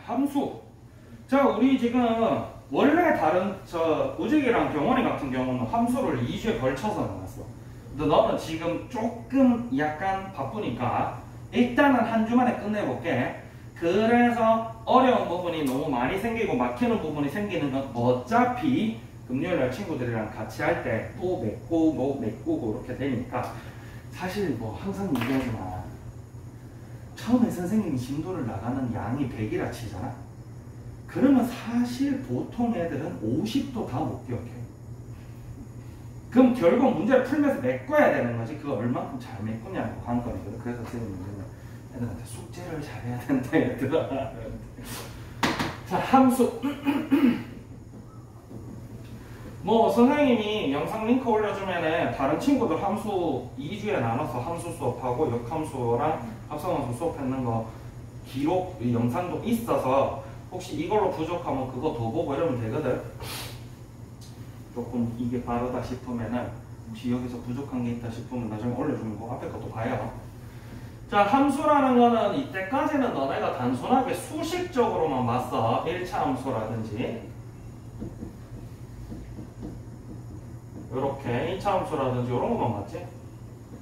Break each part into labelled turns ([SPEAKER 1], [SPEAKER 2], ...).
[SPEAKER 1] 함수. 자, 우리 지금 원래 다른 우직이랑 경원이 같은 경우는 함수를 2주에 걸쳐서 나왔어. 근데 너는 지금 조금 약간 바쁘니까 일단은 한 주만에 끝내볼게. 그래서 어려운 부분이 너무 많이 생기고 막히는 부분이 생기는 건 어차피 금요일날 친구들이랑 같이 할 때 또 메꾸고 이렇게 되니까 사실 뭐 항상 얘기하지만 처음에 선생님이 진도를 나가는 양이 100이라 치잖아. 그러면 사실 보통 애들은 50도 다 못 기억해. 그럼 결국 문제를 풀면서 메꿔야 되는 거지. 그거 얼만큼 잘 메꾸냐고 관건이거든. 그래서 선생님이 애들한테 숙제를 잘해야 된다 얘들아. 자, 함수. 뭐 선생님이 영상 링크 올려주면은 다른 친구들 함수 2주에 나눠서 함수 수업하고 역함수랑 합성함수 수업했는 거 기록 영상도 있어서 혹시 이걸로 부족하면 그거 더 보고 이러면 되거든. 조금 이게 바르다 싶으면은 혹시 여기서 부족한 게 있다 싶으면 나중에 올려주는 거 앞에 것도 봐요. 자, 함수라는 거는 이때까지는 너네가 단순하게 수식적으로만 봤어. 1차 함수라든지 요렇게 2차 함수라든지 이런 것만 봤지.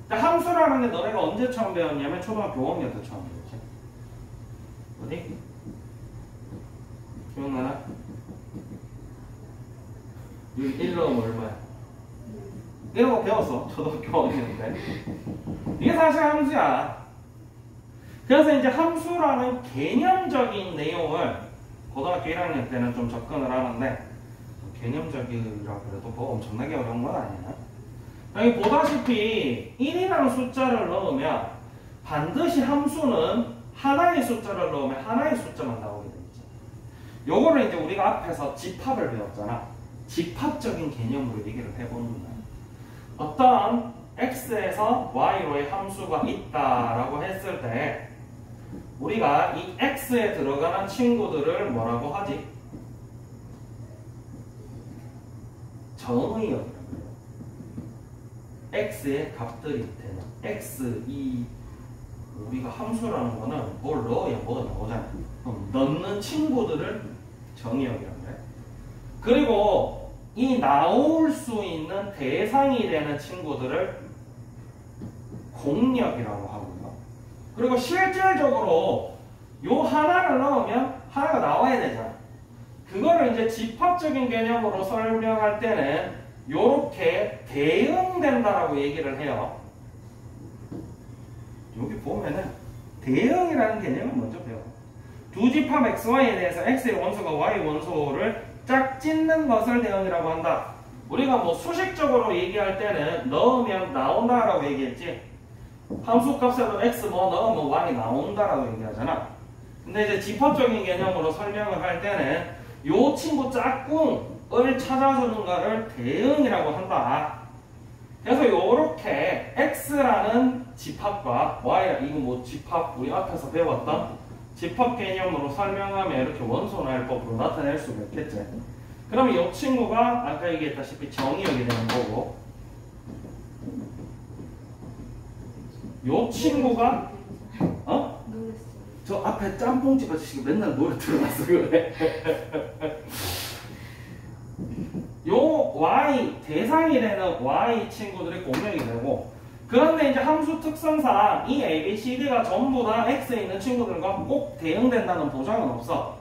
[SPEAKER 1] 함수라는 게 너네가 언제 처음 배웠냐면 초등학교 5학년 때 처음 배웠지. 어디? 기억나나? 1 넣으면 얼마야? 이런 거 배웠어. 초등학교 5학년 때. 이게 사실 함수야. 그래서 이제 함수라는 개념적인 내용을 고등학교 1학년 때는 좀 접근을 하는데 개념적이라 그래도 뭐 엄청나게 어려운 건 아니야. 여기 보다시피 1이라는 숫자를 넣으면 반드시 함수는 하나의 숫자를 넣으면 하나의 숫자만 나오게 되겠죠. 요거를 이제 우리가 앞에서 집합을 배웠잖아. 집합적인 개념으로 얘기를 해보는 거야. 어떤 x에서 y로의 함수가 있다라고 했을 때 우리가 이 x에 들어가는 친구들을 뭐라고 하지? 정의역이라고 해요. x의 값들이 되는 x 이 우리가 함수라는 거는 뭘 넣어야 뭐가 나오잖아. 그럼 넣는 친구들을 정의역이라고 해. 그리고 이 나올 수 있는 대상이 되는 친구들을 공역이라고 하고요. 그리고 실질적으로 요 하나를 넣으면 하나가 나와야 되잖아. 그거를 이제 집합적인 개념으로 설명할 때는 요렇게 대응된다라고 얘기를 해요. 여기 보면은 대응이라는 개념을 먼저 배워. 두 집합 xy에 대해서 x의 원소가 y 원소를 짝짓는 것을 대응이라고 한다. 우리가 뭐 수식적으로 얘기할 때는 넣으면 나온다라고 얘기했지. 함수 값에도 x 뭐 넣으면 y 나온다라고 얘기하잖아. 근데 이제 집합적인 개념으로 설명을 할 때는 요 친구 짝꿍을 찾아주는 거를 대응이라고 한다. 그래서 요렇게 x라는 집합과 y, 이거 뭐 집합 우리 앞에서 배웠던 집합 개념으로 설명하면 이렇게 원소날법으로 나타낼 수가 있겠지. 그러면 이 친구가 아까 얘기했다시피 정의역이 되는 거고, 이 친구가 저 앞에 짬뽕집 아저씨가 맨날 노래 들어놨어 그래. 요 y 대상이 되는 y 친구들이 공역이 되고, 그런데 이제 함수 특성상 이 a, b, c, d가 전부 다 x에 있는 친구들과 꼭 대응된다는 보장은 없어.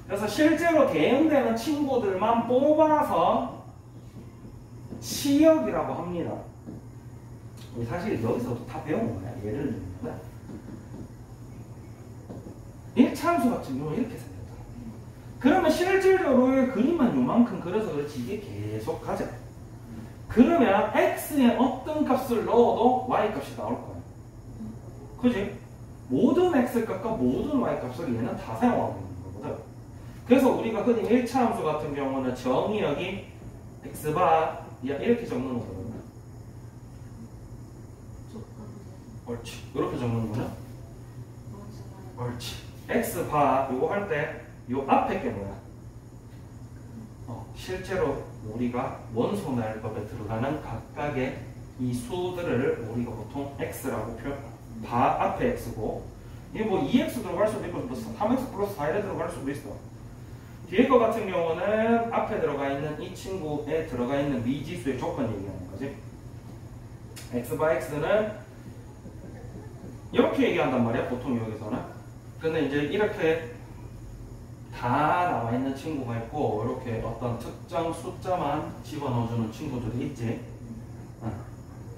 [SPEAKER 1] 그래서 실제로 대응되는 친구들만 뽑아서 치역이라고 합니다. 사실 여기서도 다 배운 거야. 예를 들면 1차 함수 같은 경우는 이렇게 생겼다. 그러면 실질적으로 그림만 요만큼 그려서 그렇지 이게 계속 가자. 그러면 x에 어떤 값을 넣어도 y 값이 나올 거야. 그지? 모든 x 값과 모든 y 값을 얘는 다 사용하고 있는 거거든. 그래서 우리가 흔히 1차 함수 같은 경우는 정의역이 x바 이렇게 적는 거거든. 옳지. 이렇게 적는 거는? 옳지. x바 이거 할 때 이 앞에 게 뭐야? 실제로 우리가 원소날법에 들어가는 각각의 이 수들을 우리가 보통 x라고 표현. 바 앞에 x고, 이게 뭐 2x 들어갈 수도 있고, 뭐 3x 플러스 4 이래 들어갈 수도 있어. 뒤에 거 같은 경우는 앞에 들어가 있는 이 친구에 들어가 있는 미지수의 조건 얘기하는 거지. x 바 x는 이렇게 얘기한단 말이야, 보통 여기서는. 근데 이제 이렇게 다 나와 있는 친구가 있고, 이렇게 어떤 특정 숫자만 집어넣어주는 친구들이 있지.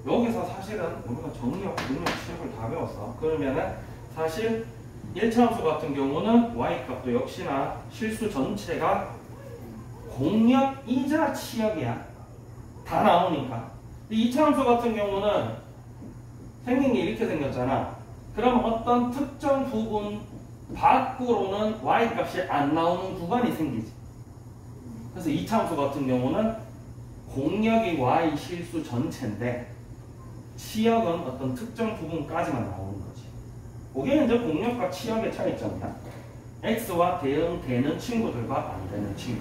[SPEAKER 1] 여기서 사실은 우리가 정의역, 능력, 치역을 다 배웠어. 그러면은 사실 1차 함수 같은 경우는 y값도 역시나 실수 전체가 공역이자 치역이야. 다 나오니까. 2차 함수 같은 경우는 생긴 게 이렇게 생겼잖아. 그럼 어떤 특정 부분 밖으로는 y값이 안 나오는 구간이 생기지. 그래서 2차 함수 같은 경우는 공역이 y 실수 전체인데 치역은 어떤 특정 부분까지만 나오는 거지. 그게 이제 공역과 치역의 차이점이야. x와 대응되는 친구들과 안 되는 친구.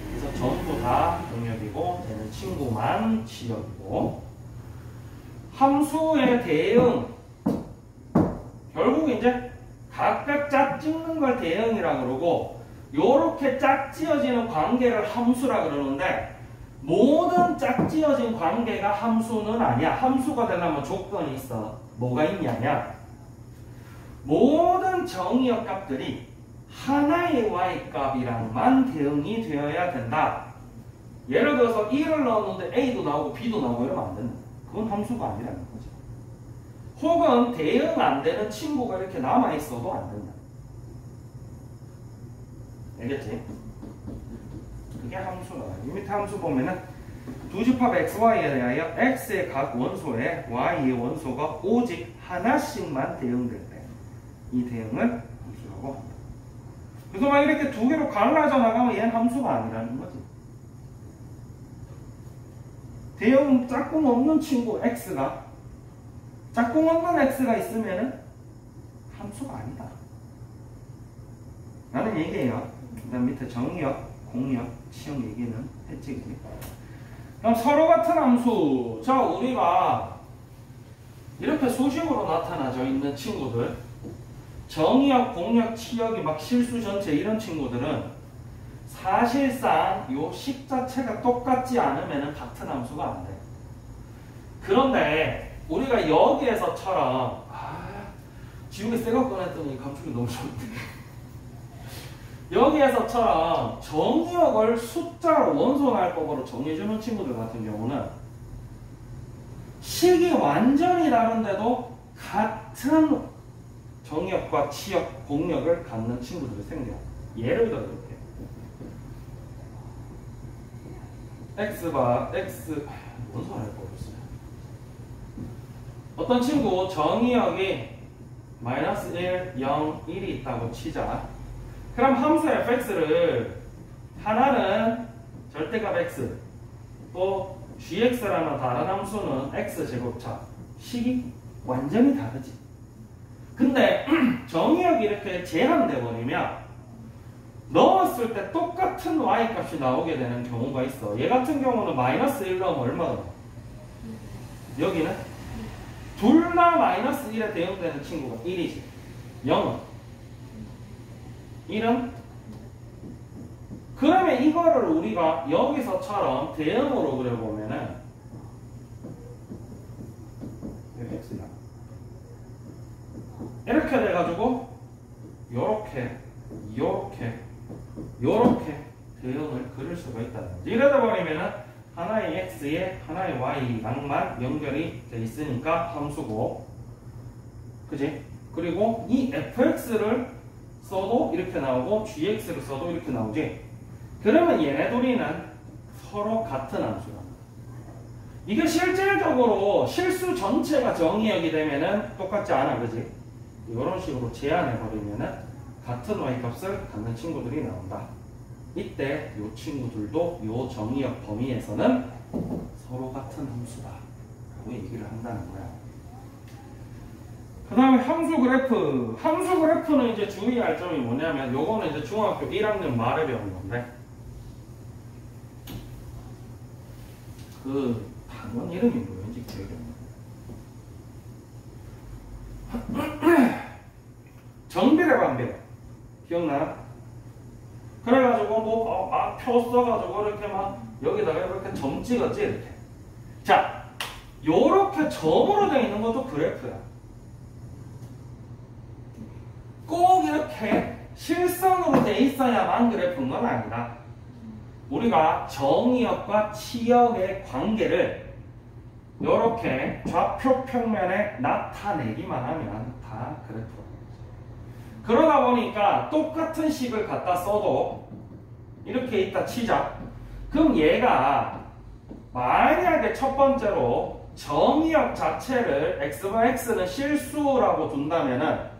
[SPEAKER 1] 그래서 전부 다 공역이고 되는 친구만 치역이고, 함수의 대응 결국 이제 각각 짝 찍는 걸 대응이라 그러고, 요렇게 짝 지어지는 관계를 함수라 그러는데, 모든 짝지어진 관계가 함수는 아니야. 함수가 되려면 조건이 있어. 뭐가 있냐면 모든 정의역 값들이 하나의 y값이랑만 대응이 되어야 된다. 예를 들어서 1을 넣었는데 a도 나오고 b도 나오고 이러면 안 된다. 그건 함수가 아니라는 거지. 혹은 대응 안 되는 친구가 이렇게 남아있어도 안 된다. 알겠지? 그게 함수다. 이 밑에 함수 보면은 두 집합 xy에 대하여 x의 각 원소에 y의 원소가 오직 하나씩만 대응될 때 이 대응을 함수라고 합니다. 그래서 막 이렇게 두 개로 갈라져 나가면 얘는 함수가 아니라는 거지. 대응 짝꿍 없는 친구 x가 짝꿍 없는 x가 있으면은 함수가 아니다 라는 얘기예요. 그 다음 밑에 정의역, 공역, 치역 얘기는 했지. 그럼 서로 같은 함수. 자, 우리가 이렇게 수식으로 나타나져 있는 친구들, 정의역, 공역, 치역이 막 실수 전체 이런 친구들은 사실상 요 식 자체가 똑같지 않으면 같은 함수가 안 돼. 그런데 우리가 여기에서처럼 지우개 새거 꺼냈더니 감촉이 너무 좋은데 여기에서처럼 정의역을 숫자로 원소날법으로 정해주는 친구들 같은 경우는 식이 완전히 다른데도 같은 정의역과 치역, 공역을 갖는 친구들이 생겨. 예를 들어 이렇게 x바 x 원소날법이었어요. 어떤 친구 정의역이 마이너스 1, 0, 1이 있다고 치자. 그럼 함수 fx를 하나는 절대값 x, 또 gx라는 다른 함수는 x제곱차, 식이 완전히 다르지. 근데 정의역이 이렇게 제한돼 버리면 넣었을 때 똑같은 y값이 나오게 되는 경우가 있어. 얘 같은 경우는 마이너스 1 넣으면 얼마나 나와? 여기는 둘 다 마이너스 1에 대응되는 친구가 1이지. 0은 1은? 그러면 이거를 우리가 여기서처럼 대응으로 그려보면은 x야. 이렇게 돼가지고 요렇게 대응을 그릴 수가 있다는 거지. 이러다 버리면은 하나의 x에 하나의 y랑만 연결이 돼 있으니까 함수고, 그지? 그리고 이 fx를 써도 이렇게 나오고 gx를 써도 이렇게 나오지. 그러면 얘네 둘이는 서로 같은 함수다. 이게 실질적으로 실수 전체가 정의역이 되면은 똑같지 않아, 그지? 이런 식으로 제한해 버리면은 같은 y값을 갖는 친구들이 나온다. 이때 이 친구들도 이 정의역 범위에서는 서로 같은 함수다 라고 얘기를 한다는 거야. 그 다음에 함수 그래프. 함수 그래프는 이제 주의할 점이 뭐냐면, 요거는 이제 중학교 1학년 말에 배운 건데, 그 단원 이름이 뭐였지 기억이 안 나. 정비례 반비례. 기억나? 그래가지고 뭐 막 표 써가지고 이렇게 막 여기다가 이렇게 점 찍었지 이렇게. 자, 요렇게 점으로 되어 있는 것도 그래프야. 꼭 이렇게 실선으로 돼 있어야만 그래프인 건 아니다. 우리가 정의역과 치역의 관계를 이렇게 좌표 평면에 나타내기만 하면 다 그래프가 되죠. 그러다 보니까 똑같은 식을 갖다 써도 이렇게 있다 치자. 그럼 얘가 만약에 첫 번째로 정의역 자체를 x와 x는 실수라고 둔다면은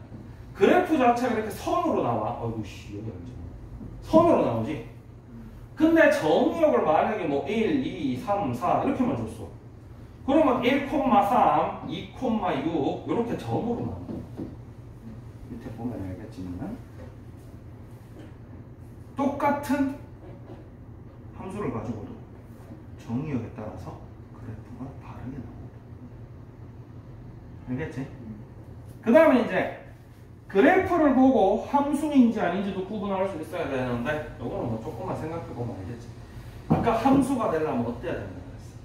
[SPEAKER 1] 그래프 자체가 이렇게 선으로 나와. 어이구 씨 여기 앉아. 선으로 나오지. 근데 정의역을 만약에 뭐 1, 2, 3, 4 이렇게만 줬어. 그러면 1,3, 2,6 이렇게 점으로 나와. 밑에 보면 알겠지만 똑같은 함수를 가지고도 정의역에 따라서 그래프가 다르게 나옵니다. 알겠지? 그 다음에 이제 그래프를 보고 함수인지 아닌지도 구분할 수 있어야 되는데 이거는 뭐 조금만 생각해보면 알겠지. 아까 함수가 되려면 어때야 된다 그랬어?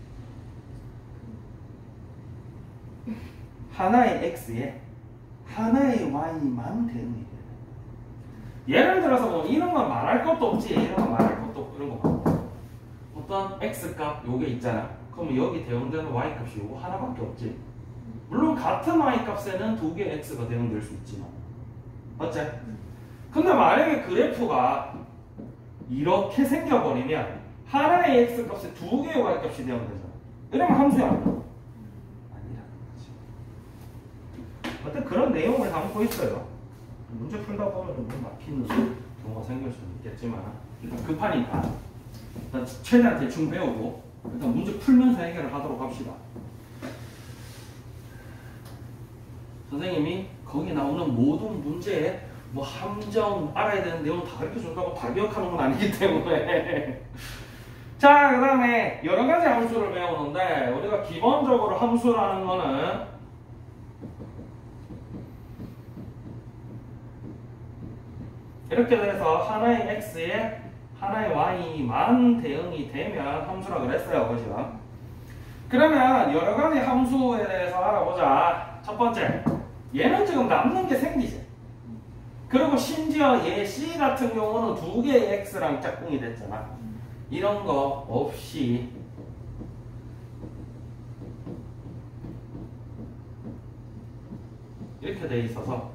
[SPEAKER 1] 하나의 x에 하나의 y만 대응이 돼. 예를 들어서 뭐 이런 건 말할 것도 없지. 이런 건 말할 것도 없고 이런 거 말고 어떤 x값 요게 있잖아. 그러면 여기 대응되는 y값이 요거 하나밖에 없지. 물론 같은 y값에는 두 개의 x가 대응될 수 있지만 맞지? 근데 만약에 그래프가 이렇게 생겨버리면 하나의 x값에 두 개의 y값이 대응되잖아. 이러면 함수야 아니라는 거지. 어떤 그런 내용을 담고 있어요. 문제 풀다 보면 좀 막히는 경우가 생길 수는 있겠지만 일단 급하니까 일단 최대한 대충 배우고 일단 문제 풀면서 해결을 하도록 합시다. 선생님이 거기 나오는 모든 문제에 뭐 함정 알아야 되는 내용 다 가르쳐 준다고 다 기억하는 건 아니기 때문에 자, 그 다음에 여러 가지 함수를 배우는데 우리가 기본적으로 함수라는 거는 이렇게 돼서 하나의 x에 하나의 y만 대응이 되면 함수라 그랬어요. 그죠? 그러면 여러 가지 함수에 대해서 알아보자. 첫 번째, 얘는 지금 남는 게 생기지. 그리고 심지어 얘 C 같은 경우는 두 개의 x랑 짝꿍이 됐잖아. 이런 거 없이 이렇게 돼 있어서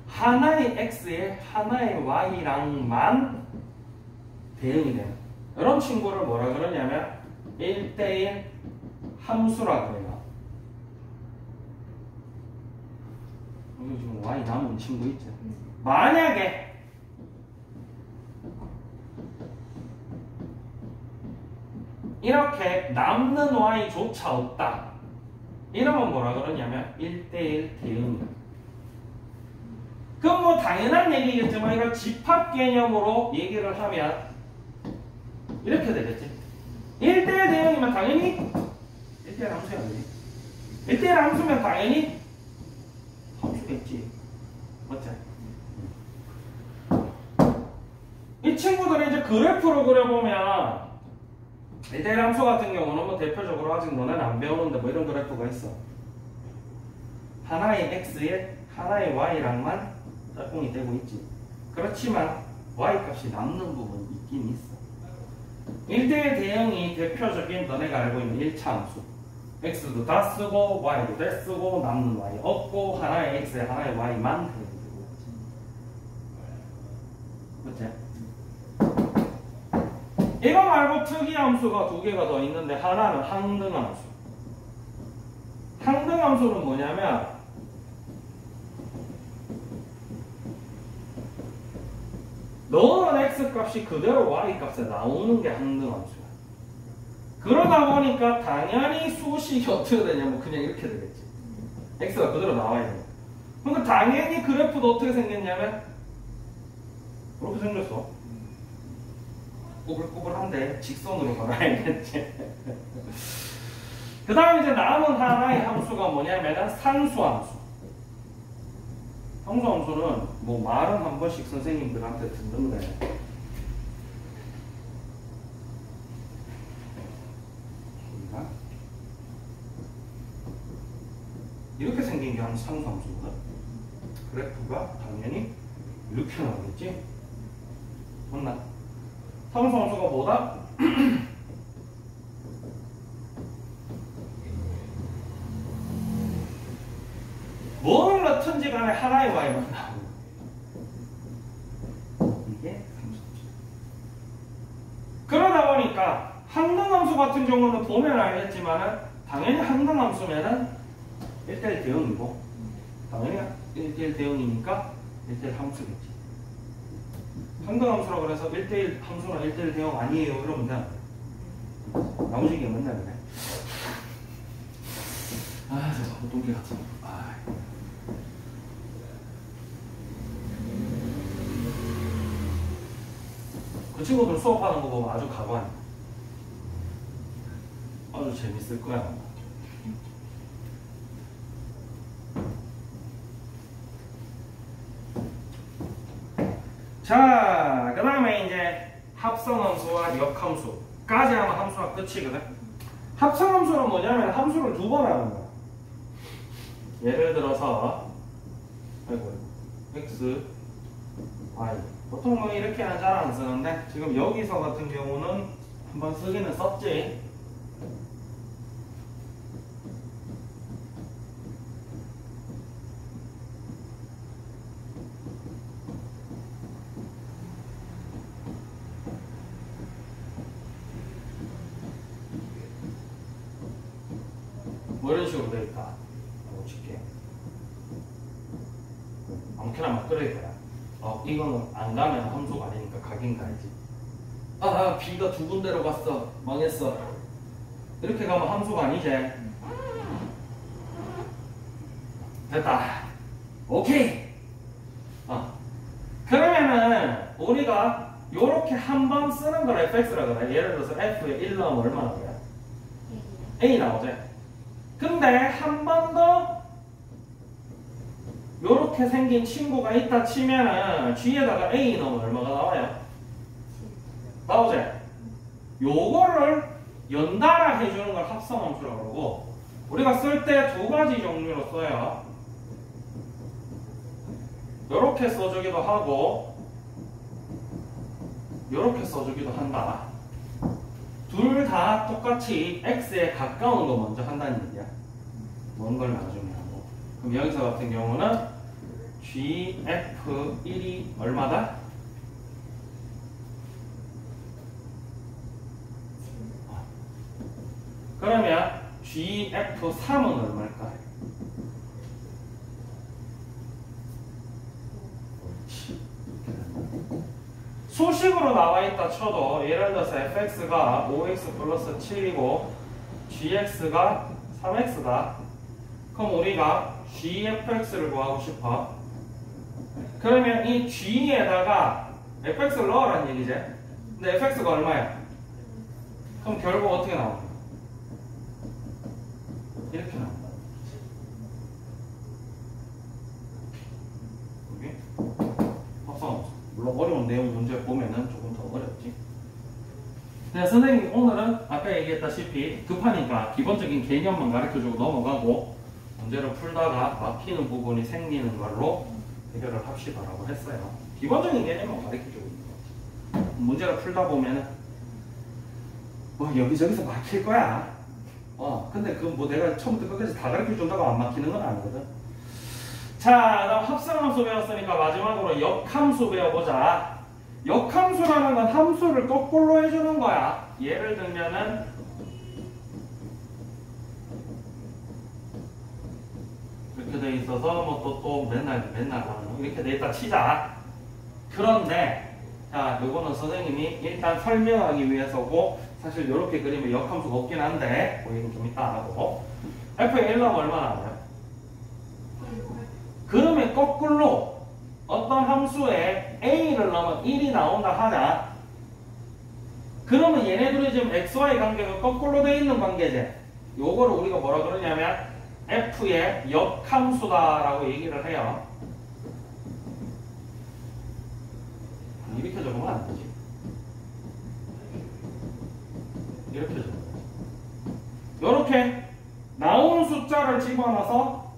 [SPEAKER 1] 하나의 x에 하나의 y랑만 대응이 되는 이런 친구를 뭐라 그러냐면 1대1 함수라 그래요. 여기 지금 y 남은 친구 있죠. 만약에 이렇게 남는 y조차 없다. 이러면 뭐라 그러냐면 1대1 대응이다. 그럼 뭐 당연한 얘기겠지만 이걸 집합 개념으로 얘기를 하면 이렇게 되겠지. 1대1 대응이면 당연히 1대1 함수야. 1대1 함수면 당연히 함수겠지. 맞지? 이 친구들이 이제 그래프로 그려보면 1대1 함수 같은 경우는 뭐 대표적으로 아직 너네는 안 배우는데 뭐 이런 그래프가 있어. 하나의 x에 하나의 y랑만 짝꿍이 되고 있지. 그렇지만 y값이 남는 부분이 있긴 있어. 1대1 대응이 대표적인 너네가 알고 있는 1차 함수. x도 다 쓰고 y도 다 쓰고 남는 y 없고 하나의 x에 하나의 y만 대응되고 있지. 그치? 이거 말고 특이 함수가 두 개가 더 있는데 하나는 항등함수. 항등함수는 뭐냐면 너는 x값이 그대로 y값에 나오는 게 항등함수야. 그러다 보니까 당연히 수식이 어떻게 되냐면 그냥 이렇게 되겠지. x가 그대로 나와야 돼. 그러니까 당연히 그래프도 어떻게 생겼냐면 이렇게 생겼어. 꼬불꼬불한데 직선으로 걸어야겠지. 그 다음에 이제 남은 하나의 함수가 뭐냐면 산수함수. 상수함수는 뭐 말은 한 번씩 선생님들한테 듣는데 이렇게 생긴 게 한 상수함수거든. 그래프가 당연히 이렇게 나오겠지? 맞나? 상수함수가 뭐다? 뭘 넣든지 간에 하나의 y만 나오고 이게 상수함수. 그러다 보니까 항등함수 같은 경우는 보면 알겠지만은 당연히 항등함수면은 1대1 대응이고 당연히 1대1 대응이니까 1대1 함수겠지. 항등함수라고 그래서 1대1 함수는 1대1 대응 아니에요 이러면 돼. 나머지게 맨날 그래. 아, 저 보통계 같은 거. 그 친구들 수업하는 거 보면 아주 가관이야. 아주 재밌을 거야. 자, 그 다음에 이제 합성함수와 역함수까지 하면 함수가 끝이거든. 합성함수는 뭐냐면 함수를 두 번 하는 거야. 예를 들어서 x, y. 보통 뭐 이렇게는 잘 안 쓰는데 지금 여기서 같은 경우는 한번 쓰기는 썼지. 뭐 이런 식으로 되어 있다. 라고 칠게. 아무렇게나 막 그럴 거야. 이거는 안 가면 함수가 아니니까 가긴 가야지. B가 두 군데로 갔어. 망했어. 이렇게 가면 함수가 아니지. 됐다. 오케이. 그러면은 우리가 요렇게 한 번 쓰는 걸 fx라 그래. 예를 들어서 f에 1 넣으면 얼마나 그래? a 나오지. 근데 한 번 더 요렇게 생긴 친구가 있다 치면은 G에다가 A 넣으면 얼마가 나와요? 나오지? 요거를 연달아 해주는 걸 합성함수라고 그러고 우리가 쓸 때 두 가지 종류로 써요. 요렇게 써주기도 하고 요렇게 써주기도 한다. 둘 다 똑같이 X에 가까운 거 먼저 한다는 얘기야. 먼 걸 나중에 하고. 그럼 여기서 같은 경우는 GF1이 얼마다? 그러면 GF3은 얼마일까? 수식으로 나와 있다 쳐도 예를 들어서 fx가 5x 플러스 7이고 gx가 3x다. 그럼 우리가 gfx를 구하고 싶어. 그러면 이 g에다가 fx를 넣으라는 얘기지. 근데 fx가 얼마야? 그럼 결국 어떻게 나오냐? 이렇게 나온다. 이게 합성함수. 물론 어려운 내용 문제 보면은 조금 더 어렵지. 네, 선생님 오늘은 아까 얘기했다시피 급하니까 기본적인 개념만 가르쳐주고 넘어가고 문제를 풀다가 막히는 부분이 생기는 걸로 해결을 합시다라고 했어요. 기본적인 개념만 가르쳐주고 있는 거지. 문제를 풀다 보면은 뭐 여기저기서 막힐 거야. 근데 그 뭐 내가 처음부터 끝까지 다 가르쳐준다고 안 막히는 건 아니거든. 자, 그다음 합성함수 배웠으니까 마지막으로 역함수 배워보자. 역함수라는 건 함수를 거꾸로 해주는 거야. 예를 들면은 이렇게 돼 있어서 뭐 또 맨날 하는 이렇게 돼 있다 치자. 그런데 자, 요거는 선생님이 일단 설명하기 위해서고 사실 이렇게 그리면 역함수가 없긴 한데 그 얘기는 좀 이따 하고 f의 1 넣으면 얼마나 나와요? 그러면 거꾸로 어떤 함수에 a를 넣으면 1이 나온다 하자. 그러면 얘네들이 지금 xy 관계가 거꾸로 돼 있는 관계지. 요거를 우리가 뭐라 그러냐면 f의 역함수다라고 얘기를 해요. 이렇게 적으면 안 되지. 이렇게 적어야지. 이렇게 나온 숫자를 집어넣어서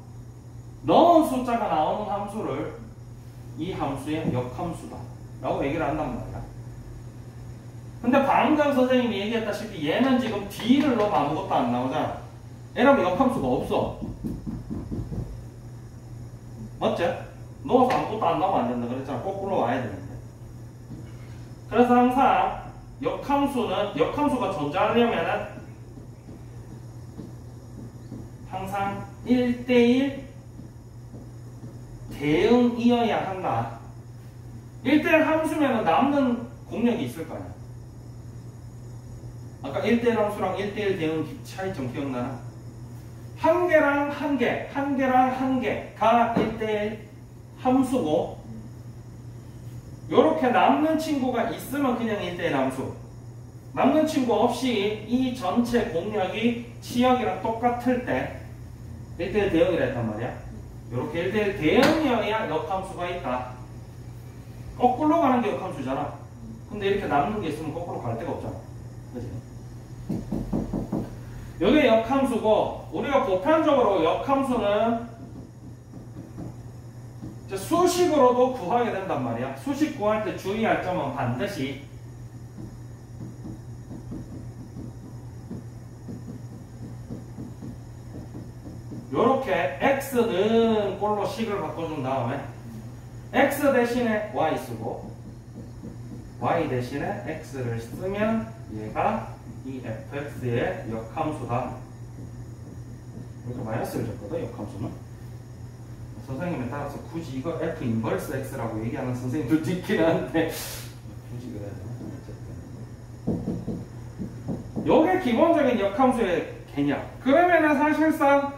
[SPEAKER 1] 넣은 숫자가 나오는 함수를 이 함수의 역함수다 라고 얘기를 한단 말이야. 근데 방금 선생님이 얘기했다시피 얘는 지금 D를 넣으면 아무것도 안 나오잖아. 얘라고 역함수가 없어. 맞지? 넣어서 아무것도 안 나오면 안 된다 그랬잖아. 거꾸로 와야 되는데. 그래서 항상 역함수가 존재하려면은 항상 1대1 대응이어야 한다. 1대1 함수면은 남는 공역이 있을 거 아니야. 아까 1대1 함수랑 1대1 대응 차이점 기억나나? 한 개랑 한 개가 1대1 함수고, 요렇게 남는 친구가 있으면 그냥 1대1 함수. 남는 친구 없이 이 전체 공역이 치역이랑 똑같을 때 1대1 대응이라 했단 말이야. 요렇게 1대1 대응이어야 역함수가 있다. 거꾸로 가는 게 역함수잖아. 근데 이렇게 남는 게 있으면 거꾸로 갈 데가 없잖아. 그치? 요게 역함수고, 우리가 보편적으로 역함수는 이제 수식으로도 구하게 된단 말이야. 수식 구할 때 주의할 점은 반드시 요렇게 x는 꼴로 식을 바꿔준 다음에 x 대신에 y 쓰고 y 대신에 x를 쓰면 얘가 이 fx의 역함수다. 여기서 마이너스를 줬거든, 역함수는. 선생님에 따라서 굳이 이거 f 인버스 x라고 얘기하는 선생님들도 있긴 한데 굳이 그래야 되나? 요게 기본적인 역함수의 개념. 그러면은 사실상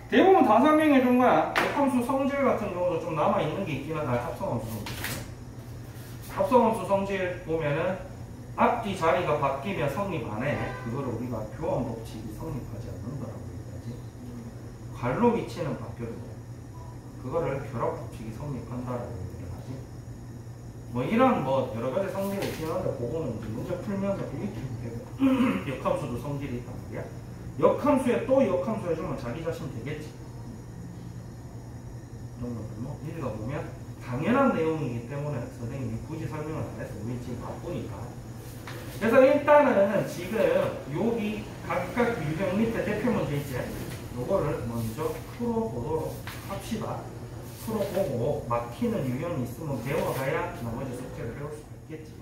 [SPEAKER 1] 대부분 다 설명해 준 거야. 역함수 성질 같은 경우도 좀 남아있는 게 있긴 하다. 합성함수 성질. 합성함수 성질 보면은 앞뒤 자리가 바뀌면 성립 안 해. 그거를 우리가 교환 법칙이 성립하지 않는다라고 얘기하지. 괄호 위치는 바뀌어도 그거를 결합 법칙이 성립한다라고 얘기를 하지. 뭐 이런 여러 가지 성질이 있긴 한데 그거는 이제 문제 풀면서 이렇게 되고 역함수도 성질이 있단 말이야. 역함수에 또 역함수 해주면 자기 자신 되겠지. 이런 것들 뭐 읽어보면 당연한 내용이기 때문에 선생님이 굳이 설명을 안 했어. 우리 지금 바쁘니까. 그래서 일단은 지금 여기 각각 유형 밑에 대표 문제 있지? 요거를 먼저 풀어보도록 합시다. 풀어보고 막히는 유형이 있으면 배워가야 나머지 숙제를 배울 수 있겠지.